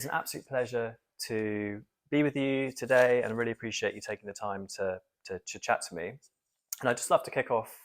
It's an absolute pleasure to be with you today, and I really appreciate you taking the time to chat to me. And I'd just love to kick off.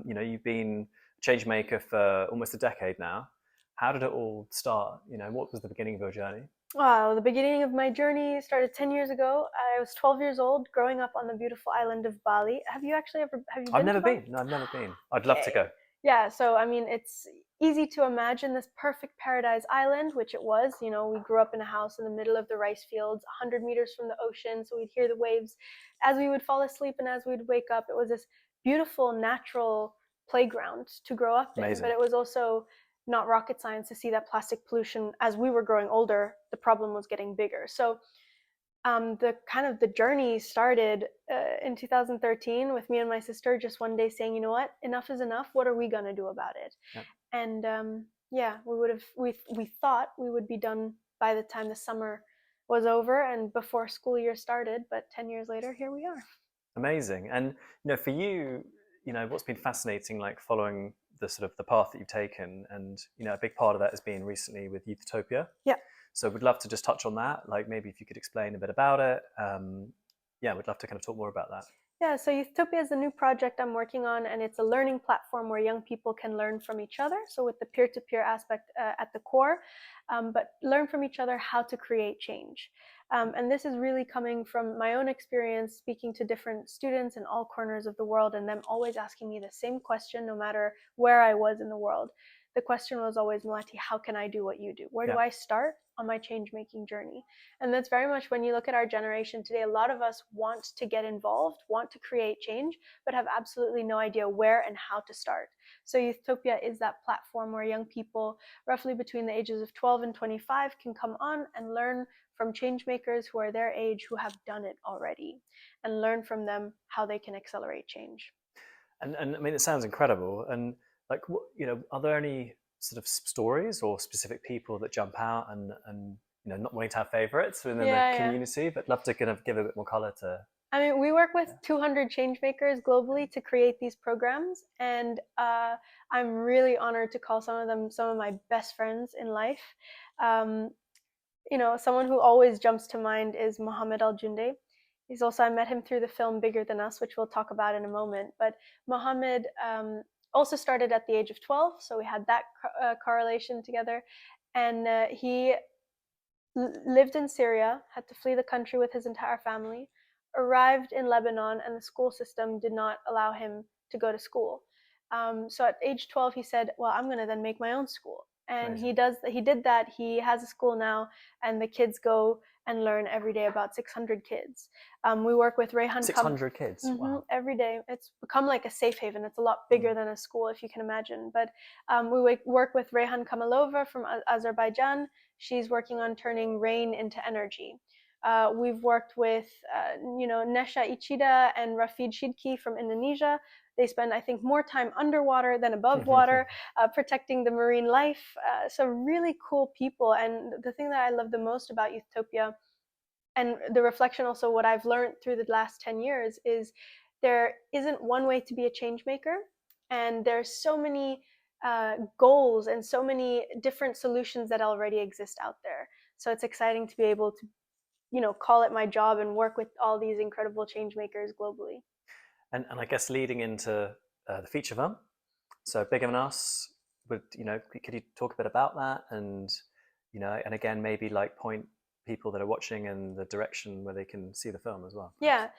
You've been a change maker for almost a decade now. How did it all start? What was the beginning of your journey? Wow, the beginning of my journey started 10 years ago. I was 12 years old, growing up on the beautiful island of Bali. Have you I've been to never Bali? been. No, I've never been. I'd love to Okay. go. Yeah, so I mean, it's easy to imagine this perfect paradise island, which it was. We grew up in a house in the middle of the rice fields, 100 meters from the ocean, so we'd hear the waves as we would fall asleep and as we'd wake up. It was this beautiful, natural playground to grow up in, but Amazing. it was also not rocket science to see that plastic pollution as we were growing older, the problem was getting bigger. So the journey started in 2013 with me and my sister just one day saying, you know what, enough is enough. What are we gonna do about it? Yep. And yeah, we thought we would be done by the time the summer was over and before school year started. But 10 years later, here we are. Amazing. And for you, what's been fascinating, like following the sort of the path that you've taken, and a big part of that has been recently with Youthtopia. Yeah. So we'd love to just touch on that. Like maybe if you could explain a bit about it. Yeah, we'd love to kind of talk more about that. Yeah, so Youthtopia is a new project I'm working on, and it's a learning platform where young people can learn from each other. So with the peer-to-peer aspect at the core, but learn from each other how to create change. And this is really coming from my own experience speaking to different students in all corners of the world, and them always asking me the same question, no matter where I was in the world. The question was always, Melati, how can I do what you do? Where do Yeah. I start on my change-making journey? And that's very much when you look at our generation today, a lot of us want to get involved, want to create change, but have absolutely no idea where and how to start. So Youthtopia is that platform where young people, roughly between the ages of 12 and 25, can come on and learn from change makers who are their age, who have done it already, and learn from them how they can accelerate change. And I mean, it sounds incredible. And like, are there any sort of stories or specific people that jump out and not wanting to have favorites within the Yeah, yeah. community, but love to kind of give a bit more color to. I mean, we work with Yeah. 200 change makers globally to create these programs, and I'm really honored to call some of them some of my best friends in life. Um, Someone who always jumps to mind is Mohammed Al Junde. I met him through the film Bigger Than Us, which we'll talk about in a moment. But Mohammed also started at the age of 12, so we had that correlation together. And he lived in Syria, had to flee the country with his entire family, arrived in Lebanon, and the school system did not allow him to go to school. So at age 12, he said, well, I'm going to then make my own school. And Amazing. he did that. He has a school now, and the kids go and learn every day, about 600 kids. We work with Rayhan Kam 600 kids. Wow. every day. It's become like a safe haven. It's a lot bigger Mm. than a school, if you can imagine. But we work with Rayhan Kamalova from Azerbaijan. She's working on turning rain into energy. We've worked with, Nesha Ichida and Rafid Shidki from Indonesia. They spend, I think, more time underwater than above water, protecting the marine life. So really cool people. And the thing that I love the most about Youthtopia, and the reflection also, what I've learned through the last 10 years, is there isn't one way to be a change maker. And there's so many goals and so many different solutions that already exist out there. So it's exciting to be able to, call it my job and work with all these incredible change makers globally. And I guess leading into the feature film, so Bigger Than Us, could you talk a bit about that, and and again maybe like point people that are watching in the direction where they can see the film as well, perhaps. Yeah.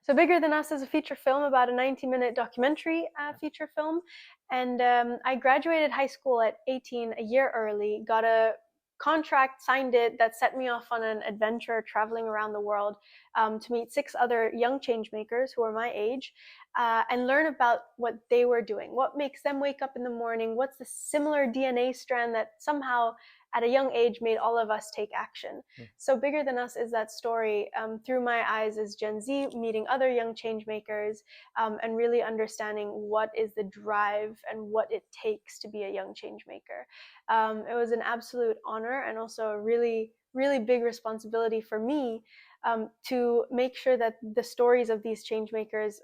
So Bigger Than Us is a feature film, about a 90-minute documentary Yeah. feature film. And I graduated high school at 18, a year early, got a contract, signed it, that set me off on an adventure traveling around the world to meet 6 other young change makers who are my age and learn about what they were doing, what makes them wake up in the morning, what's the similar DNA strand that somehow at a young age made all of us take action. Mm. So Bigger Than Us is that story through my eyes as Gen Z, meeting other young change makers and really understanding what is the drive and what it takes to be a young change maker. It was an absolute honor and also a really, really big responsibility for me to make sure that the stories of these change makers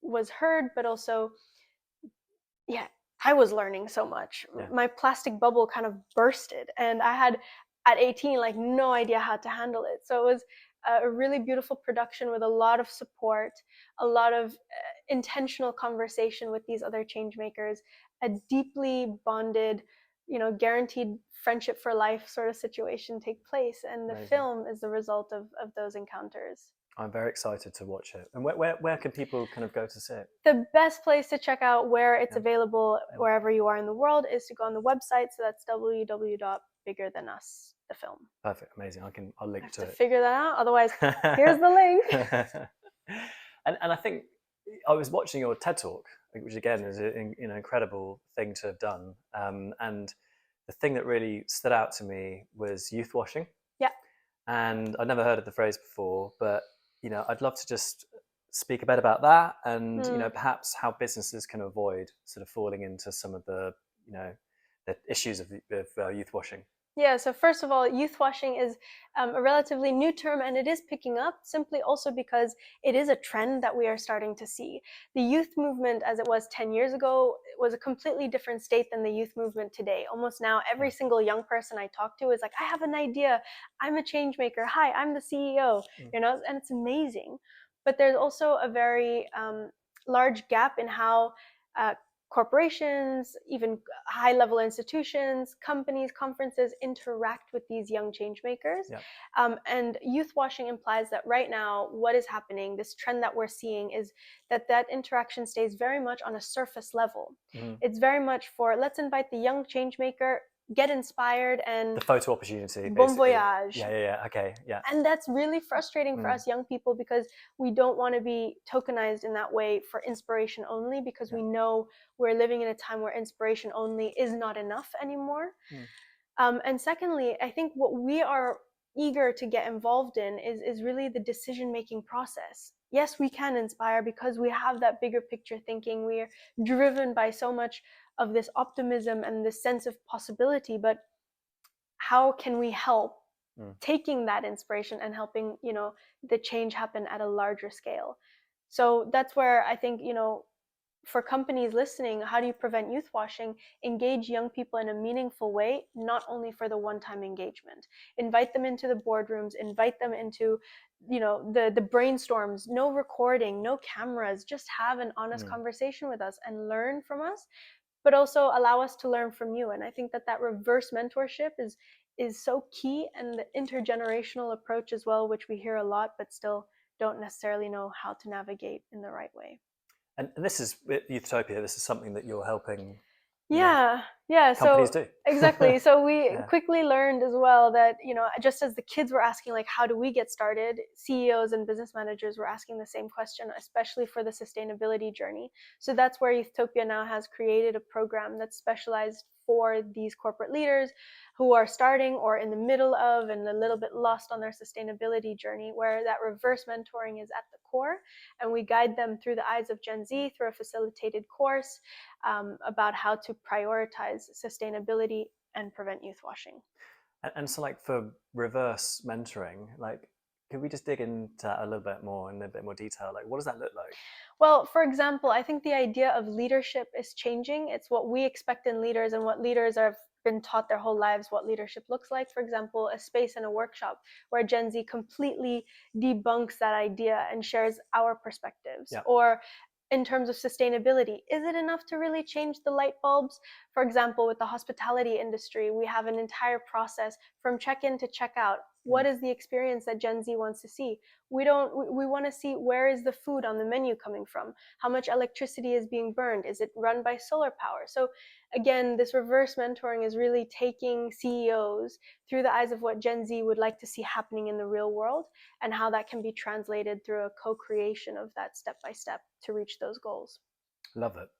was heard, but also, yeah, I was learning so much. Yeah. My plastic bubble kind of bursted, and I had at 18, like no idea how to handle it. So it was a really beautiful production with a lot of support, a lot of intentional conversation with these other change makers, a deeply bonded, guaranteed friendship for life sort of situation take place. And the Amazing. film is the result of those encounters. I'm very excited to watch it. And where can people kind of go to see it? The best place to check out where it's Yeah. available wherever you are in the world is to go on the website. So that's www.biggerthanus, the film. Perfect. Amazing. I'll link I have to to it. figure that out. Otherwise, here's the link. And I think I was watching your TED talk, which again is an incredible thing to have done. And the thing that really stood out to me was youth washing. Yeah. And I'd never heard of the phrase before, but I'd love to just speak a bit about that, and perhaps how businesses can avoid sort of falling into some of the the issues of youth washing. Yeah, so first of all, youth washing is a relatively new term, and it is picking up simply also because it is a trend that we are starting to see. The youth movement, as it was 10 years ago, was a completely different state than the youth movement today. Almost now, every single young person I talk to is like, I have an idea. I'm a change maker. Hi, I'm the CEO, and it's amazing. But there's also a very large gap in how corporations, even high-level institutions, companies, conferences interact with these young change makers. Yeah. And youth washing implies that right now, what is happening, this trend that we're seeing, is that interaction stays very much on a surface level. It's very much for, let's invite the young change maker, get inspired, and The photo opportunity, bon basically. voyage. Yeah. Okay. Yeah. And that's really frustrating for us young people, because we don't want to be tokenized in that way for inspiration only, because we know we're living in a time where inspiration only is not enough anymore. And secondly, I think what we are eager to get involved in is really the decision-making process. Yes, we can inspire because we have that bigger picture thinking. We are driven by so much of this optimism and this sense of possibility, but how can we help taking that inspiration and helping the change happen at a larger scale? So that's where I think, for companies listening, how do you prevent youth washing? Engage young people in a meaningful way, not only for the one-time engagement. Invite them into the boardrooms, invite them into the brainstorms. No recording, no cameras, just have an honest conversation with us and learn from us, but also allow us to learn from you. And I think that reverse mentorship is so key, and the intergenerational approach as well, which we hear a lot but still don't necessarily know how to navigate in the right way. And this is with Youthtopia. This is something that you're helping Yeah. companies So do. exactly. So we quickly learned as well that, just as the kids were asking, like, how do we get started? CEOs and business managers were asking the same question, especially for the sustainability journey. So that's where Youthtopia now has created a program that's specialized for these corporate leaders who are starting or in the middle of and a little bit lost on their sustainability journey, where that reverse mentoring is at the core. And we guide them through the eyes of Gen Z through a facilitated course about how to prioritize sustainability and prevent youth washing. And so, like, for reverse mentoring, like, can we just dig into that a little bit more in a bit more detail? Like, what does that look like? Well, for example, I think the idea of leadership is changing. It's what we expect in leaders and what leaders have been taught their whole lives what leadership looks like. For example, a space in a workshop where Gen Z completely debunks that idea and shares our perspectives. Or in terms of sustainability, is it enough to really change the light bulbs? For example, with the hospitality industry, we have an entire process from check-in to check-out. What is the experience that Gen Z wants to see? We want to see, where is the food on the menu coming from? How much electricity is being burned? Is it run by solar power? So again, this reverse mentoring is really taking CEOs through the eyes of what Gen Z would like to see happening in the real world, and how that can be translated through a co-creation of that step by step to reach those goals. Love it.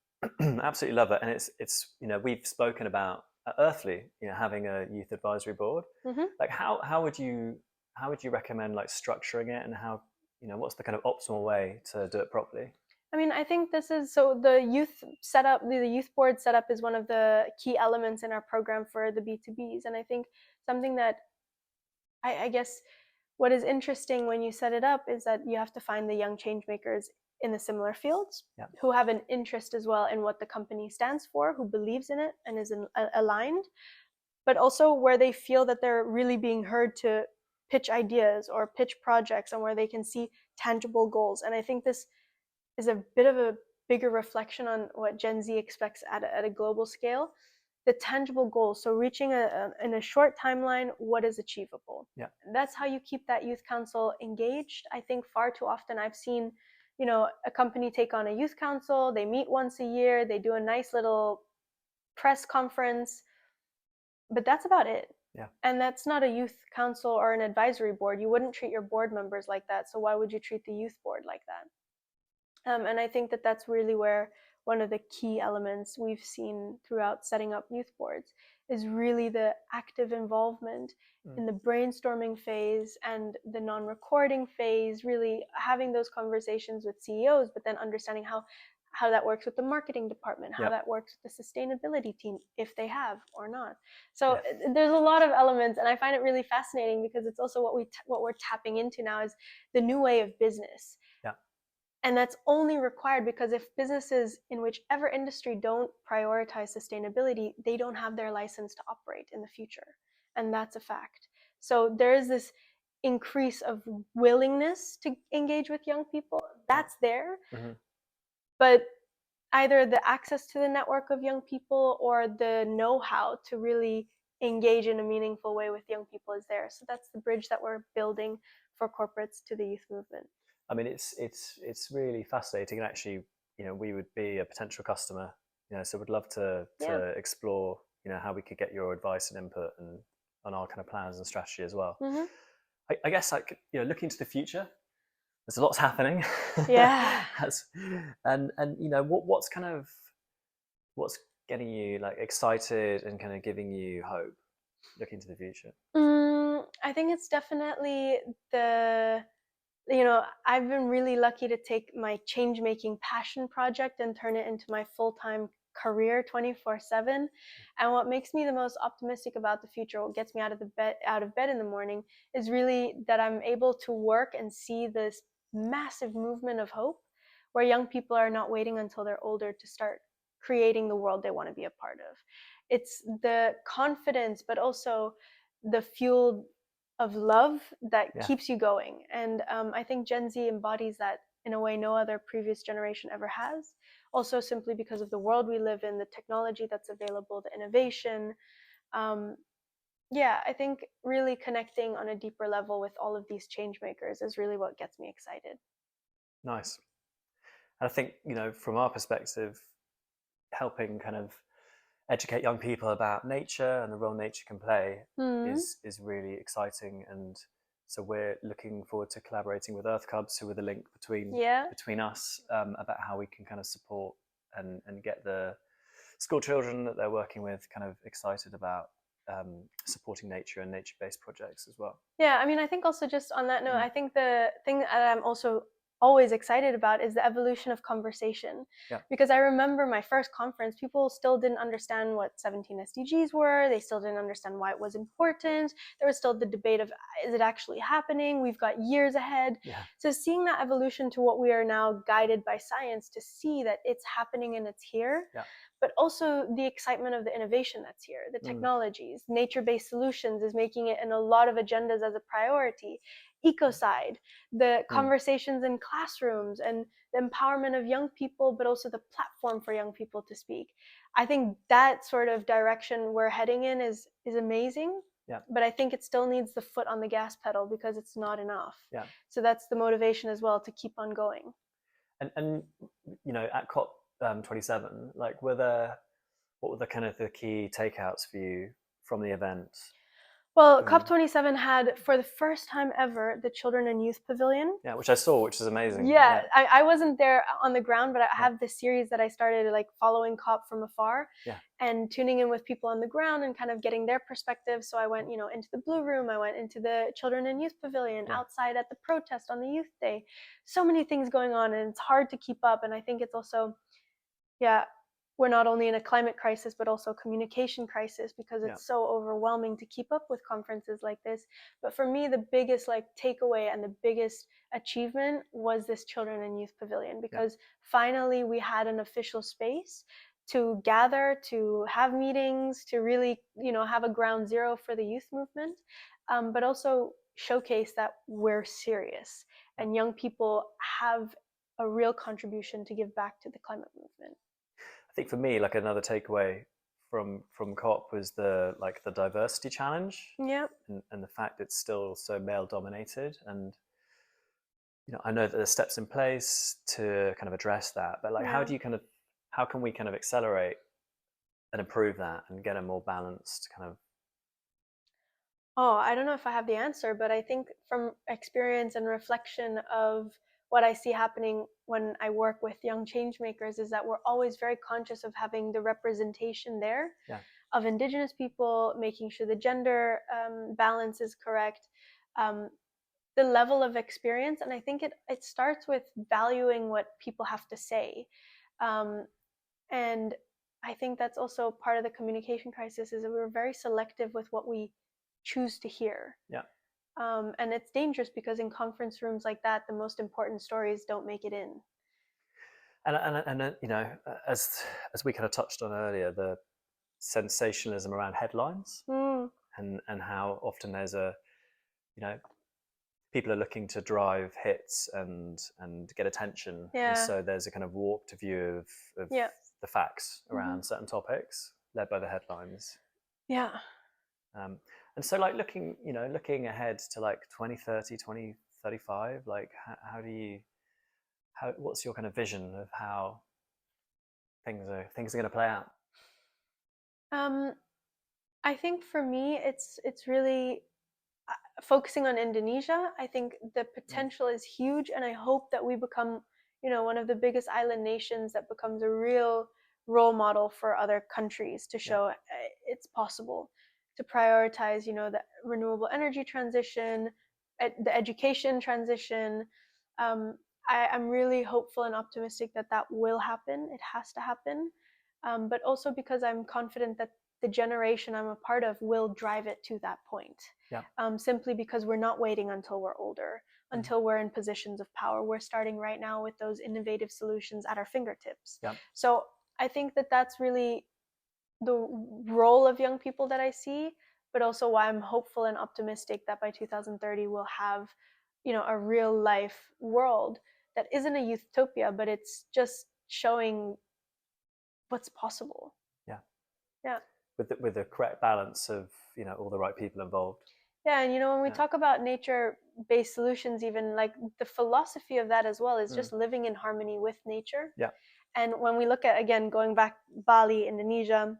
Absolutely love it. And it's we've spoken about Earthly, having a youth advisory board. Like, how would you recommend, like, structuring it, and how what's the kind of optimal way to do it properly? I mean, I think this is, so the youth setup, the youth board setup is one of the key elements in our program for the B2Bs. And I think something that I guess what is interesting when you set it up is that you have to find the young change makers in the similar fields who have an interest as well in what the company stands for, who believes in it and is aligned. but also where they feel that they're really being heard to pitch ideas or pitch projects, and where they can see tangible goals. And I think this is a bit of a bigger reflection on what Gen Z expects at a global scale. The tangible goals, so reaching in a short timeline what is achievable. Yeah. That's how you keep that youth council engaged. I think far too often I've seen, a company take on a youth council, they meet once a year, they do a nice little press conference, but that's about it. Yeah. And that's not a youth council or an advisory board. You wouldn't treat your board members like that, so why would you treat the youth board like that? And I think that that's really where one of the key elements we've seen throughout setting up youth boards is really the active involvement in the brainstorming phase and the non-recording phase, really having those conversations with CEOs, but then understanding how that works with the marketing department, how that works with the sustainability team, if they have or not. So there's a lot of elements, and I find it really fascinating because it's also what we're tapping into now is the new way of business. Yeah. And that's only required because if businesses in whichever industry don't prioritize sustainability, they don't have their license to operate in the future. And that's a fact. So there is this increase of willingness to engage with young people. That's there. Mm-hmm. But either the access to the network of young people or the know-how to really engage in a meaningful way with young people is there. So that's the bridge that we're building for corporates to the youth movement. I mean, it's really fascinating, and actually, we would be a potential customer, so we'd love to explore, how we could get your advice and input and on our kind of plans and strategy as well. Mm-hmm. I guess, like, looking to the future, there's lots happening. Yeah. and what's getting you like excited and kind of giving you hope looking to the future? I think it's definitely I've been really lucky to take my change making passion project and turn it into my full-time career 24/7. And what makes me the most optimistic about the future, what gets me out of bed in the morning, is really that I'm able to work and see this massive movement of hope where young people are not waiting until they're older to start creating the world they want to be a part of. It's the confidence, but also the fuel of love that keeps you going. And I think Gen Z embodies that in a way no other previous generation ever has. Also, simply because of the world we live in, the technology that's available, the innovation. I think really connecting on a deeper level with all of these change makers is really what gets me excited. Nice. And I think, from our perspective, helping kind of educate young people about nature and the role nature can play is really exciting. And so we're looking forward to collaborating with Earth Cubs, who are the link between us, about how we can kind of support and get the school children that they're working with kind of excited about supporting nature and nature-based projects as well. Yeah, I mean, I think also just on that note, I think the thing that I'm also always excited about is the evolution of conversation. Because I remember my first conference, people still didn't understand what 17 SDGs were. They still didn't understand why it was important. There was still the debate of, is it actually happening? We've got years ahead. So seeing that evolution to what we are now guided by science to see that it's happening and it's here. But also the excitement of the innovation that's here, the technologies, nature-based solutions is making it in a lot of agendas as a priority. Ecocide, the conversations in classrooms and the empowerment of young people, but also the platform for young people to speak. I think that sort of direction we're heading in is amazing. But I think it still needs the foot on the gas pedal because it's not enough. So that's the motivation as well to keep on going. And at COP 27, like, what were the kind of the key takeouts for you from the event? Well, COP27 had, for the first time ever, the Children and Youth Pavilion. Yeah, which I saw, which is amazing. Yeah. I wasn't there on the ground, but I have this series that I started like following COP from afar and tuning in with people on the ground and kind of getting their perspective. So I went, into the Blue Room, I went into the Children and Youth Pavilion, outside at the protest on the Youth Day. So many things going on, and it's hard to keep up. And I think it's also, we're not only in a climate crisis, but also a communication crisis because it's so overwhelming to keep up with conferences like this. But for me, the biggest takeaway and the biggest achievement was this Children and Youth Pavilion, because finally we had an official space to gather, to have meetings, to really, have a ground zero for the youth movement, but also showcase that we're serious and young people have a real contribution to give back to the climate movement. I think for me, like another takeaway from COP was the diversity challenge, Yeah. and the fact it's still so male dominated. And I know that there's steps in place to kind of address that, but like, Yeah. how can we kind of accelerate and improve that and get a more balanced kind of. Oh, I don't know if I have the answer, but I think from experience and reflection of what I see happening when I work with young change makers is that we're always very conscious of having the representation there Yeah. of Indigenous people, making sure the gender balance is correct, the level of experience. And I think it starts with valuing what people have to say. And I think that's also part of the communication crisis, is that we're very selective with what we choose to hear. Yeah. And it's dangerous because in conference rooms like that, the most important stories don't make it in. And as we kind of touched on earlier, the sensationalism around headlines, and how often there's people are looking to drive hits and get attention, and so there's a kind of warped view of the facts around certain topics led by the headlines. Yeah. And so like looking ahead to like 2030, 2035, like what's your kind of vision of how things are going to play out? I think for me, it's really focusing on Indonesia. I think the potential is huge, and I hope that we become, one of the biggest island nations that becomes a real role model for other countries to show it's possible to prioritize, the renewable energy transition, the education transition. I'm really hopeful and optimistic that that will happen. It has to happen, but also because I'm confident that the generation I'm a part of will drive it to that point. Yeah. Simply because we're not waiting until we're older, until we're in positions of power. We're starting right now with those innovative solutions at our fingertips. Yeah. So I think that that's really the role of young people that I see, but also why I'm hopeful and optimistic that by 2030 we'll have, a real life world that isn't a Youthtopia, but it's just showing what's possible. Yeah. Yeah. With the correct balance of all the right people involved. Yeah, and when we talk about nature-based solutions, even like the philosophy of that as well is just living in harmony with nature. Yeah. And when we look at, again, going back Bali, Indonesia,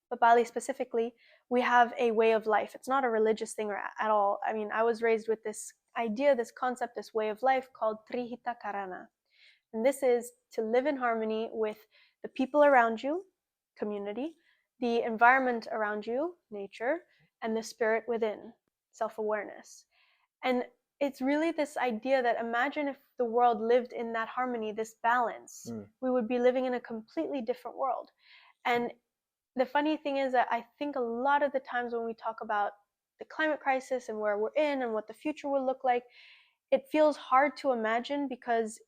but Bali specifically, we have a way of life. It's not a religious thing at all. I mean, I was raised with this idea, this concept, this way of life called Trihita Karana. And this is to live in harmony with the people around you, community, the environment around you, nature, and the spirit within, self-awareness. And it's really this idea that imagine if the world lived in that harmony, this balance, we would be living in a completely different world. And the funny thing is that I think a lot of the times when we talk about the climate crisis and where we're in and what the future will look like, it feels hard to imagine because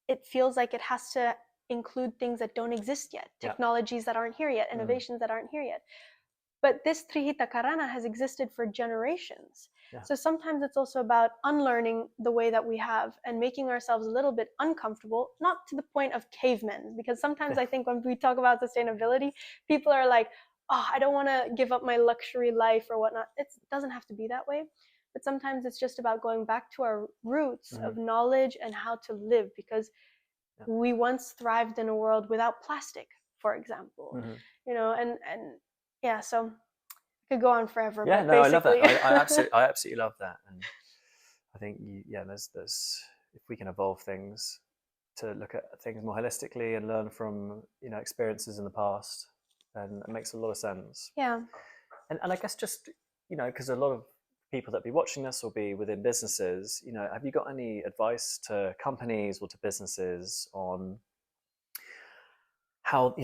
it feels like it has to include things that don't exist yet, technologies that aren't here yet, innovations that aren't here yet. But this Trihita Karana has existed for generations. Yeah. So sometimes it's also about unlearning the way that we have and making ourselves a little bit uncomfortable, not to the point of cavemen, because sometimes I think when we talk about sustainability, people are like, oh, I don't want to give up my luxury life or whatnot. It doesn't have to be that way. But sometimes it's just about going back to our roots of knowledge and how to live, because we once thrived in a world without plastic, for example. And yeah, so I could go on forever. Yeah, but no, basically... I love that. I absolutely love that, and I think there's if we can evolve things to look at things more holistically and learn from experiences in the past, then it makes a lot of sense. Yeah. And I guess just because a lot of people that be watching this will be within businesses, have you got any advice to companies or to businesses on how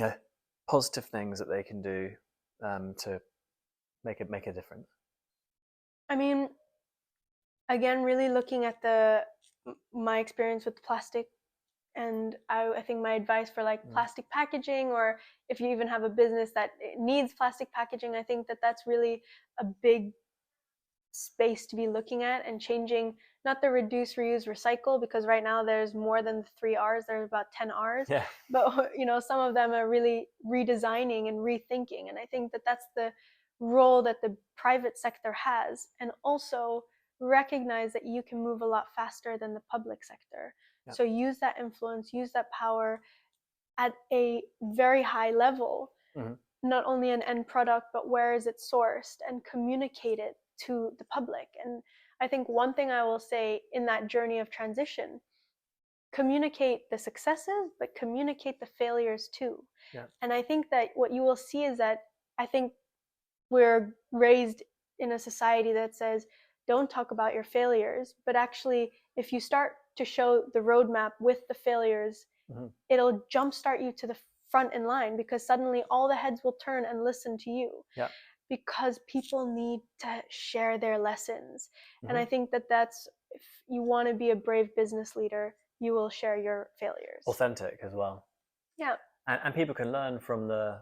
positive things that they can do to make a difference? I mean, again, really looking at my experience with plastic And I think my advice for like plastic packaging, or if you even have a business that needs plastic packaging, I think that that's really a big space to be looking at and changing, not the reduce, reuse, recycle, because right now there's more than 3 R's, there's about 10 R's. Yeah. But some of them are really redesigning and rethinking, and I think that that's the role that the private sector has, and also recognize that you can move a lot faster than the public sector. Yep. So use that influence, use that power at a very high level, not only an end product, but where is it sourced, and communicate it to the public. And I think one thing I will say in that journey of transition, communicate the successes, but communicate the failures too. Yeah. And I think that what you will see is that I think we're raised in a society that says, don't talk about your failures, but actually, if you start to show the roadmap with the failures, it'll jumpstart you to the front in line, because suddenly all the heads will turn and listen to you. Yeah. Because people need to share their lessons. And I think that that's, if you want to be a brave business leader, you will share your failures. Authentic as well. Yeah. And people can learn from the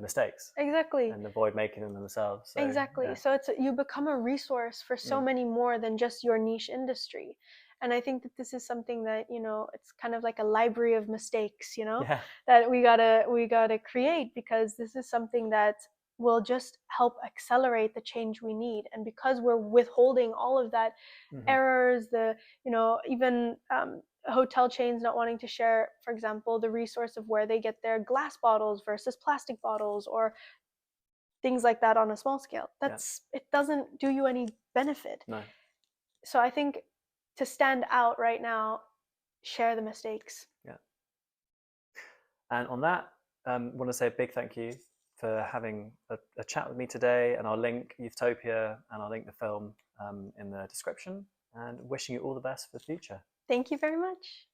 mistakes. Exactly. And avoid making them themselves. So, exactly. Yeah. So you become a resource for so many more than just your niche industry. And I think that this is something that, it's kind of like a library of mistakes, that we gotta create, because this is something that will just help accelerate the change we need. And because we're withholding all of that errors, even hotel chains not wanting to share, for example, the resource of where they get their glass bottles versus plastic bottles, or things like that on a small scale, it doesn't do you any benefit. No. So I think to stand out right now, share the mistakes. Yeah. And on that, I want to say a big thank you for having a chat with me today, and I'll link Youthtopia and I'll link the film in the description, and wishing you all the best for the future. Thank you very much.